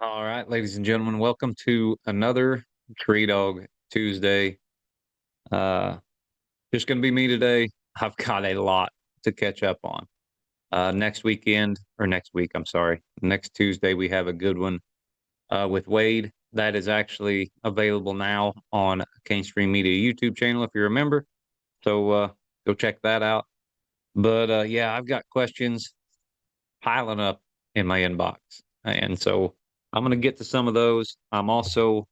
All right, ladies and gentlemen, welcome to another Tree Dog Tuesday. Uh, just going to be me today. I've got a lot to catch up on. Next weekend, or next week, I'm sorry. Next Tuesday, we have a good one with Wade. That is actually available now on Kream Media YouTube channel, if you remember. So go check that out. But yeah, I've got questions piling up in my inbox. And so I'm going to get to some of those. I'm also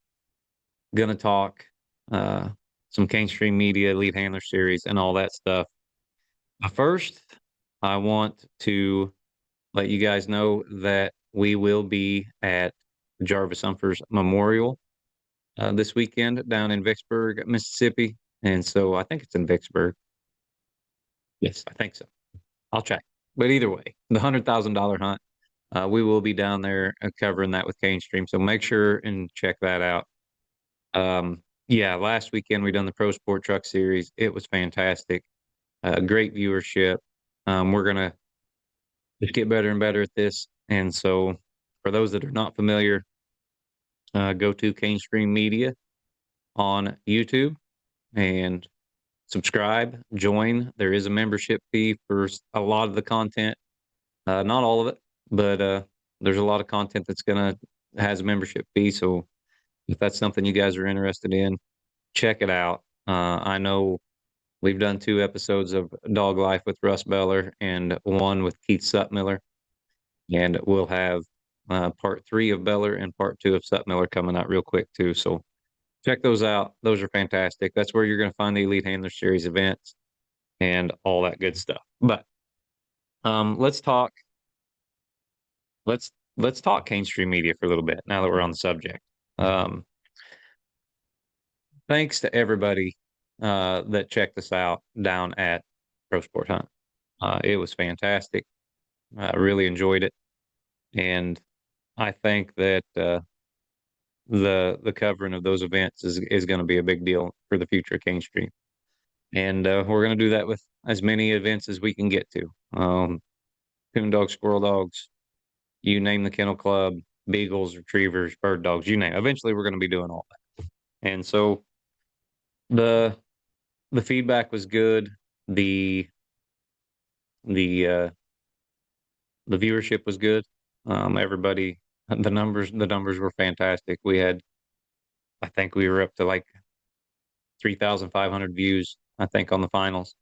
going to talk uh, some Kream Media, lead handler series, and all that stuff. But first, I want to let you guys know that we will be at Jarvis Humphers Memorial this weekend down in Vicksburg, Mississippi. And so I think it's in Vicksburg. Yes, I think so. I'll check. But either way, the $100,000 hunt, we will be down there covering that with Kream. So make sure and check that out. Yeah, last weekend we done the Pro Sport Truck Series. It was fantastic. Great viewership. We're gonna just get better and better at this. And so, for those that are not familiar, go to Kream Media on YouTube and subscribe, join. There is a membership fee for a lot of the content, not all of it, but there's a lot of content that's gonna has a membership fee. So if that's something you guys are interested in, check it out. I know we've done 2 episodes of Dog Life with Russ Beller and one with Keith Sutmiller, and we'll have part 3 of Beller and part 2 of Sutmiller coming out real quick too. So check those out. Those are fantastic. That's where you're going to find the Elite Handler Series events and all that good stuff. But let's talk. Let's talk Kream Media for a little bit now that we're on the subject. Um, Thanks to everybody that checked us out down at Pro Sport Hunt. It was fantastic. I really enjoyed it, and I think that the covering of those events is going to be a big deal for the future of Kream. And we're going to do that with as many events as we can get to. Coon dogs, squirrel dogs, you name the kennel club, beagles, retrievers, bird dogs, you name it. Eventually, we're going to be doing all that. And so the the feedback was good. The the uh, the viewership was good. Everybody, the numbers were fantastic. I think we were up to like 3,500 views, I think, on the finals.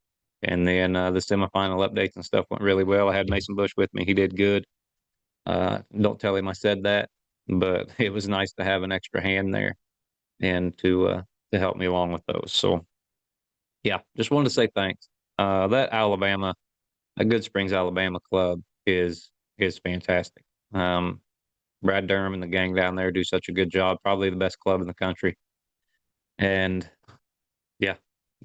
And then the semifinal updates and stuff went really well. I had Mason Bush with me. He did good. Don't tell him I said that, but it was nice to have an extra hand there and to help me along with those. So yeah, just wanted to say thanks. That Good Springs, Alabama club is fantastic. Um, Brad Durham and the gang down there do such a good job. Probably the best club in the country. And yeah,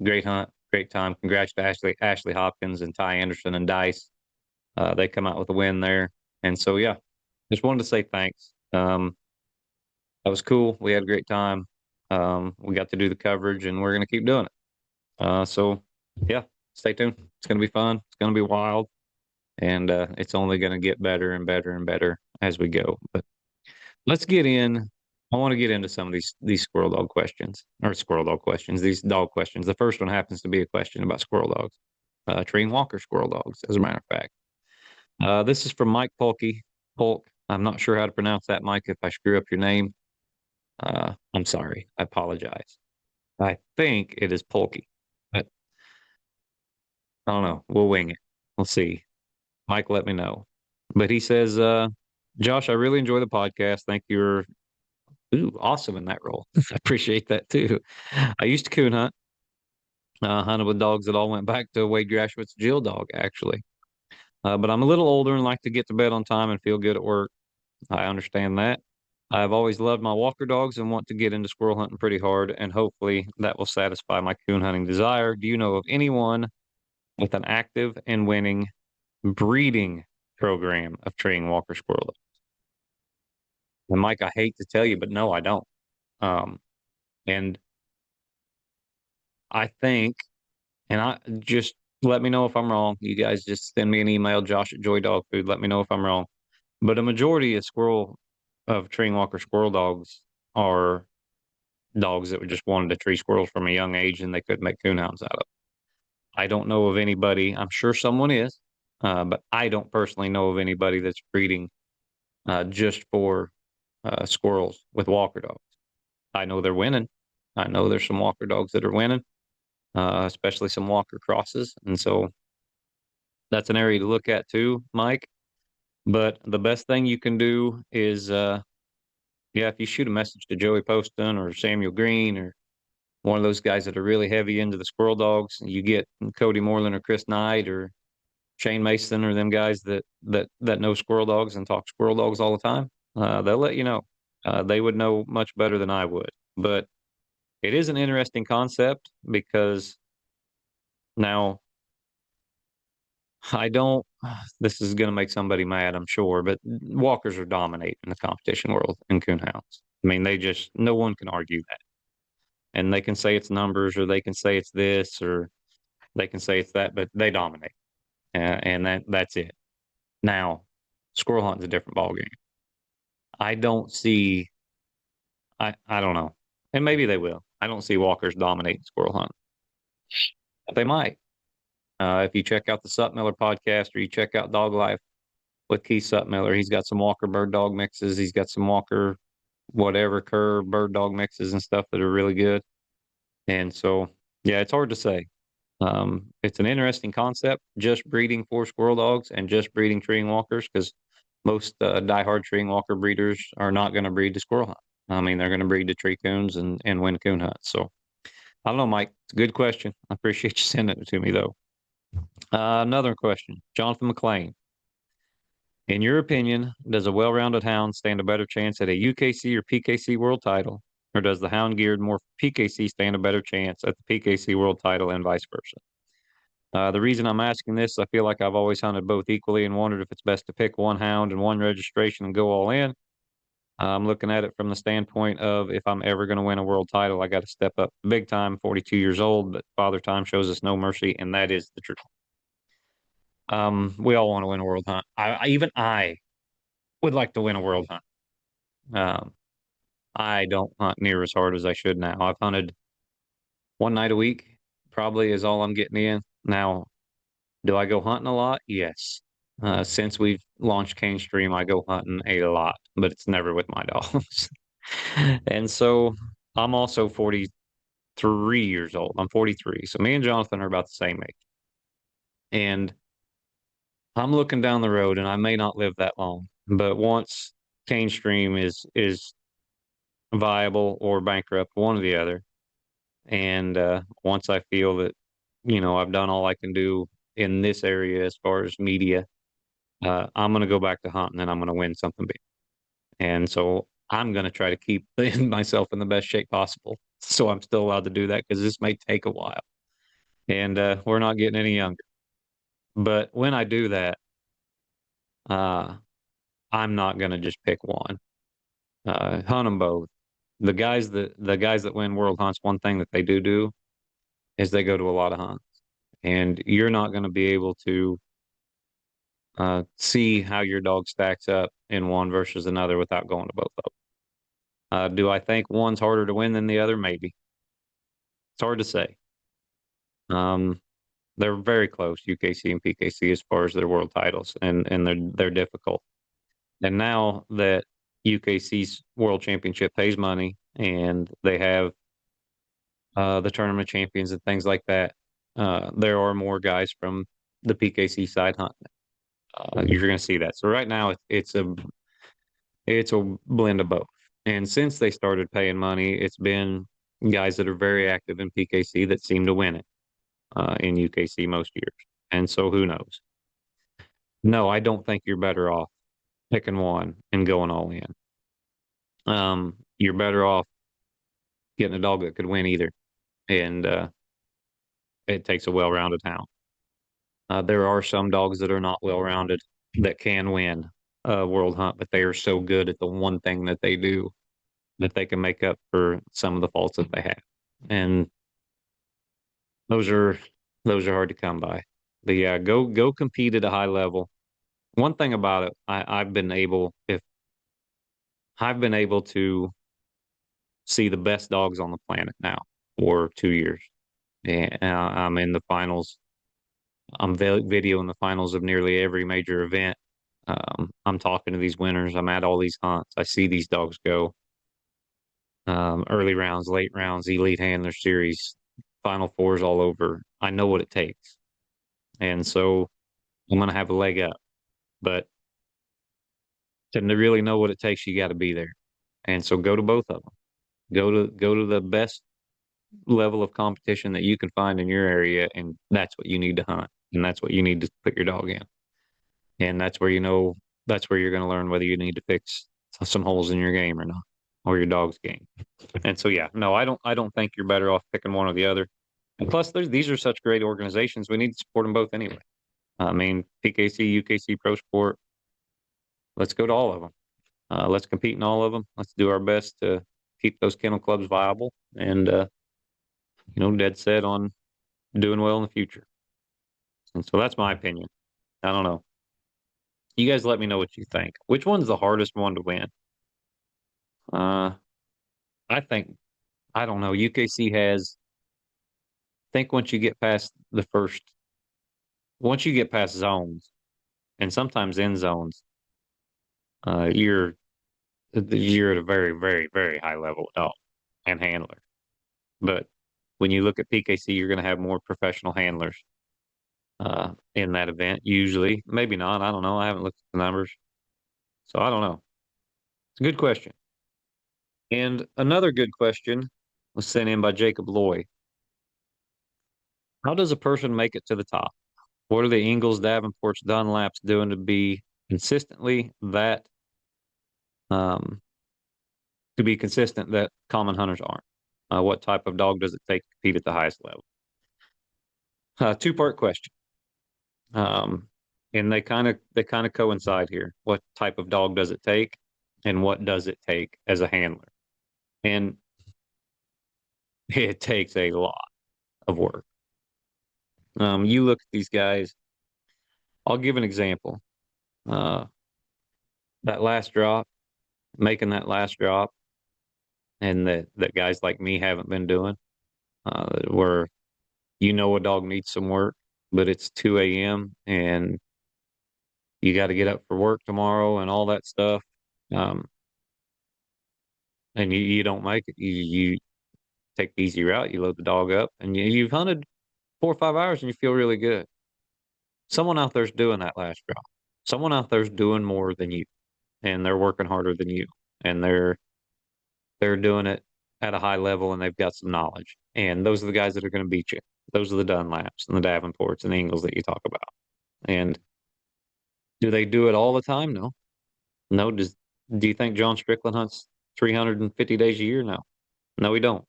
great hunt, great time. Congrats to Ashley Hopkins and Ty Anderson and Dice. They come out with a win there. And so yeah, just wanted to say thanks. That was cool. We had a great time. We got to do the coverage, and we're gonna keep doing it. So yeah, stay tuned. It's gonna be fun. It's gonna be wild, and it's only gonna get better and better and better as we go. But let's get in. I want to get into some of these squirrel dog questions or squirrel dog questions. These dog questions. The first one happens to be a question about squirrel dogs, tree and walker squirrel dogs, as a matter of fact. This is from Mike Polkey. Polk. I'm not sure how to pronounce that, Mike. If I screw up your name, I'm sorry. I apologize. I think it is Polkey, but I don't know. We'll wing it. We'll see. Mike, let me know. But he says, Josh, I really enjoy the podcast. Think you're awesome in that role. I appreciate that too. I used to coon hunt, hunted with dogs that all went back to Wade Grashwood's Jill dog, actually. But I'm a little older and like to get to bed on time and feel good at work. I understand that. I've always loved my walker dogs and want to get into squirrel hunting pretty hard, and hopefully that will satisfy my coon hunting desire. Do you know of anyone with an active and winning breeding program of training walker squirrel dogs? And Mike, I hate to tell you, but no, I don't. Um, and I think, and I just let me know if I'm wrong. You guys just send me an email, Josh at Joy Dog Food. Let me know if I'm wrong. But a majority of of treeing walker squirrel dogs are dogs that were just wanted to tree squirrels from a young age and they couldn't make coon hounds out of. I don't know of anybody. I'm sure someone is, but I don't personally know of anybody that's breeding just for squirrels with walker dogs. I know they're winning. I know there's some walker dogs that are winning, especially some walker crosses, and so that's an area to look at too, Mike. But the best thing you can do is, yeah, if you shoot a message to Joey Poston or Samuel Green or one of those guys that are really heavy into the squirrel dogs, you get Cody Moreland or Chris Knight or Shane Mason or them guys that know squirrel dogs and talk squirrel dogs all the time. They'll let you know. They would know much better than I would. But it is an interesting concept because now I don't. This is going to make somebody mad, I'm sure, but walkers are dominating the competition world in coonhounds. I mean, they just no one can argue that, and they can say it's numbers, or they can say it's this, or they can say it's that, but they dominate, and that's it. Now, squirrel hunting's a different ballgame. I don't see. I don't know, and maybe they will. I don't see walkers dominating squirrel hunt, but they might. If you check out the Sutmiller podcast or you check out Dog Life with Keith Sutmiller, he's got some Walker bird dog mixes. He's got some Walker whatever cur bird dog mixes and stuff that are really good. And so, yeah, it's hard to say. It's an interesting concept, just breeding for squirrel dogs and just breeding treeing walkers, because most diehard treeing walker breeders are not going to breed to squirrel hunt. I mean, they're going to breed to tree coons and win coon hunts. So I don't know, Mike. It's a good question. I appreciate you sending it to me, though. Another question, Jonathan McLean. In your opinion, does a well-rounded hound stand a better chance at a UKC or PKC world title, or does the hound geared more for PKC stand a better chance at the PKC world title and vice versa? The reason I'm asking this, I feel like I've always hunted both equally and wondered if it's best to pick one hound and one registration and go all in. I'm looking at it from the standpoint of if I'm ever going to win a world title, I got to step up big time, 42 years old, but Father Time shows us no mercy, and that is the truth. We all want to win a world hunt. Even I would like to win a world hunt. Um, I don't hunt near as hard as I should now. I've hunted one night a week, probably is all I'm getting in. Now, do I go hunting a lot? Yes. Since we've launched Cane Stream, I go hunting a lot, but it's never with my dogs. And so I'm also 43 years old. I'm 43. So me and Jonathan are about the same age. And I'm looking down the road and I may not live that long, but once Cane Stream is viable or bankrupt, one or the other. And once I feel that, I've done all I can do in this area as far as media, I'm going to go back to hunting and I'm going to win something big. And so I'm going to try to keep myself in the best shape possible. So I'm still allowed to do that because this may take a while. And we're not getting any younger. But when I do that, uh, I'm not going to just pick one. Hunt them both. The guys that win world hunts, one thing that they do is they go to a lot of hunts, and you're not going to be able to see how your dog stacks up in one versus another without going to both of them. Do I think one's harder to win than the other? Maybe. It's hard to say. Um, they're very close, UKC and PKC, as far as their world titles, and they're difficult. And now that UKC's world championship pays money and they have the tournament champions and things like that, there are more guys from the PKC side hunting. You're going to see that. So right now it's a blend of both. And since they started paying money, it's been guys that are very active in PKC that seem to win it in UKC most years. And so who knows? No, I don't think you're better off picking one and going all in. You're better off getting a dog that could win either. And it takes a well-rounded hound. There are some dogs that are not well-rounded that can win a world hunt, but they are so good at the one thing that they do that they can make up for some of the faults that they have. And those are hard to come by. But yeah, go compete at a high level. One thing about it, I've been able, if I've been able to see the best dogs on the planet now for 2 years. And I'm in the finals. I'm videoing the finals of nearly every major event. I'm talking to these winners. I'm at all these hunts. I see these dogs go early rounds, late rounds, elite handler series, final fours all over. I know what it takes. And so I'm going to have a leg up. But to really know what it takes, you got to be there. And so go to both of them. Go to the best level of competition that you can find in your area, and that's what you need to hunt, and that's what you need to put your dog in. And that's where you're going to learn whether you need to fix some holes in your game or not, or your dog's game. And so yeah, no, I don't think you're better off picking one or the other. And plus, these are such great organizations. We need to support them both anyway. I mean, PKC, UKC, Pro Sport. Let's go to all of them. Let's compete in all of them. Let's do our best to keep those kennel clubs viable, and dead set on doing well in the future. And so that's my opinion. I don't know. You guys let me know what you think. Which one's the hardest one to win? Uh, I think, I don't know. UKC has, I think once you get past zones and sometimes end zones, uh, you're, you're at a very, very, very high level dog and handler. But when you look at PKC, you're going to have more professional handlers in that event, usually. Maybe not. I don't know. I haven't looked at the numbers. So I don't know. It's a good question. And another good question was sent in by Jacob Loy. How does a person make it to the top? What are the Ingles, Davenports, Dunlaps doing to be consistently um, consistent that common hunters aren't? What type of dog does it take to compete at the highest level? Two-part question. And they kind of coincide here. What type of dog does it take, and what does it take as a handler? And it takes a lot of work. You look at these guys. I'll give an example. Uh, that last drop, making that last drop, and that guys like me haven't been doing, where a dog needs some work, but it's 2 a.m. and you got to get up for work tomorrow and all that stuff. Um, and you don't make it. You take the easy route. You load the dog up, and you've hunted 4 or 5 hours, and you feel really good. Someone out there's doing that last drop. Someone out there's doing more than you, and they're working harder than you, and they're doing it at a high level, and they've got some knowledge. And those are the guys that are going to beat you. Those are the Dunlaps and the Davenports and the Ingles that you talk about. And do they do it all the time? No. No. Do you think John Strickland hunts 350 days a year? No. No, he don't.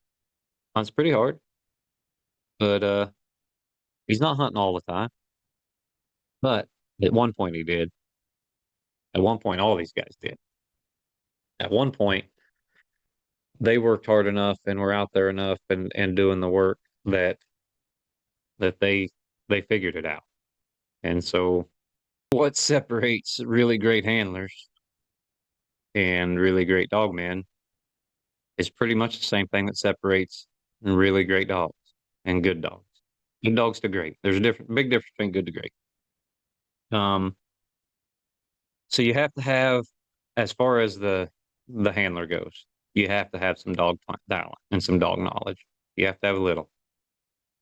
Hunts pretty hard, but he's not hunting all the time. But at one point he did. At one point, all these guys did. At one point, they worked hard enough and were out there enough and doing the work that they figured it out. And so what separates really great handlers and really great dog men is pretty much the same thing that separates really great dogs and good dogs. Good dogs to great. There's a big difference between good to great. Um, so you have to have, as far as the handler goes, you have to have some dog talent and some dog knowledge. You have to have a little,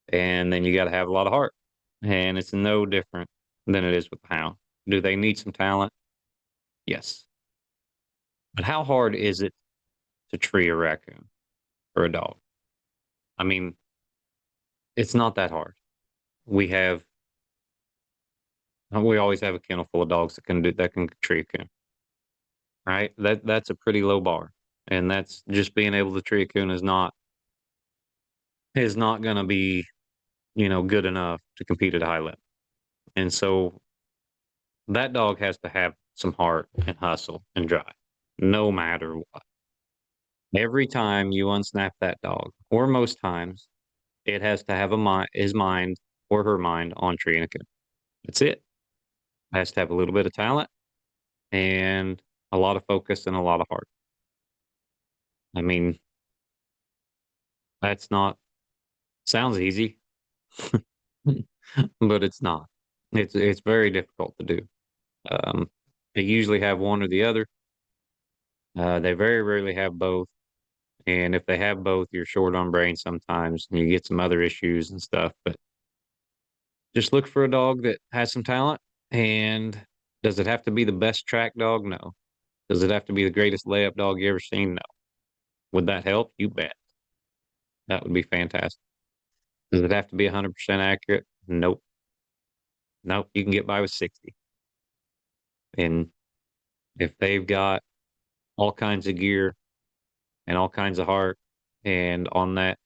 and then you got to have a lot of heart. And it's no different than it is with the hound. Do they need some talent? Yes. But how hard is it to tree a raccoon or a dog? I mean, it's not that hard. We have we always have a kennel full of dogs that can tree a coon. Right? That's a pretty low bar. And that's just being able to tree a coon is not gonna be, good enough to compete at a high level. And so that dog has to have some heart and hustle and drive, no matter what. Every time you unsnap that dog, or most times, it has to have his mind or her mind on treeing a coon. That's it. It has to have a little bit of talent and a lot of focus and a lot of heart. I mean, that's not sounds easy, but it's not. It's very difficult to do. Um, they usually have one or the other. They very rarely have both. And if they have both, you're short on brain sometimes, and you get some other issues and stuff. But just look for a dog that has some talent. And does it have to be the best track dog? No. Does it have to be the greatest layup dog you ever seen? No. Would that help? You bet. That would be fantastic. Does it have to be 100% accurate? Nope. Nope. You can get by with 60. And if they've got all kinds of gear and all kinds of heart, and on that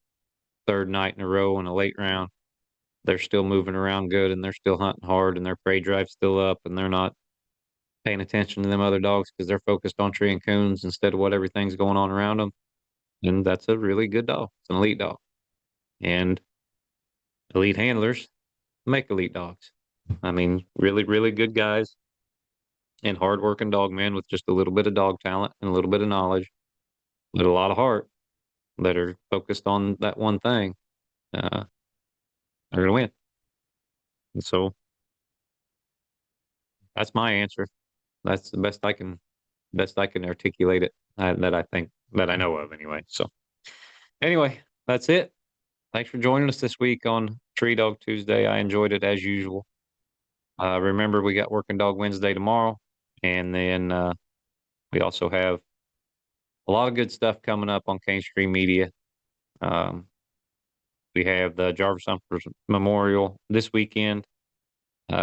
third night in a row in a late round, they're still moving around good and they're still hunting hard and their prey drive's still up and they're not paying attention to them other dogs because they're focused on tree and coons instead of what everything's going on around them. And that's a really good dog. It's an elite dog. And elite handlers make elite dogs. I mean, really, really good guys and hardworking dog men with just a little bit of dog talent and a little bit of knowledge, but a lot of heart that are focused on that one thing. Are going to win. And so that's my answer. That's the best I can articulate it that I think that I know of anyway. So anyway, that's it. Thanks for joining us this week on Tree Dog Tuesday. I enjoyed it as usual. Remember, we got Working Dog Wednesday tomorrow, and then we also have a lot of good stuff coming up on Kream Media. Um, we have the Jarvis Humphers Memorial this weekend.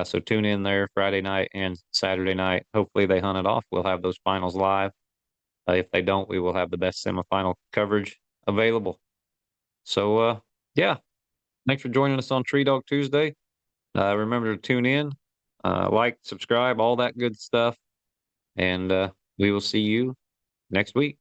So tune in there Friday night and Saturday night. Hopefully they hunt it off. We'll have those finals live. If they don't, we will have the best semifinal coverage available. So, yeah, thanks for joining us on Tree Dog Tuesday. Remember to tune in, like, subscribe, all that good stuff. And we will see you next week.